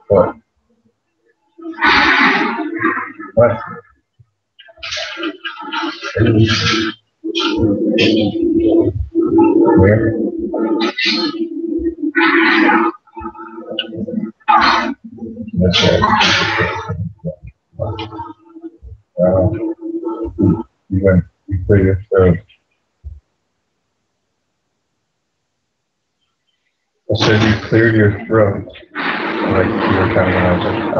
What? What? Where? That's right. You clear your throat. I said you cleared your throat. Like you were kind of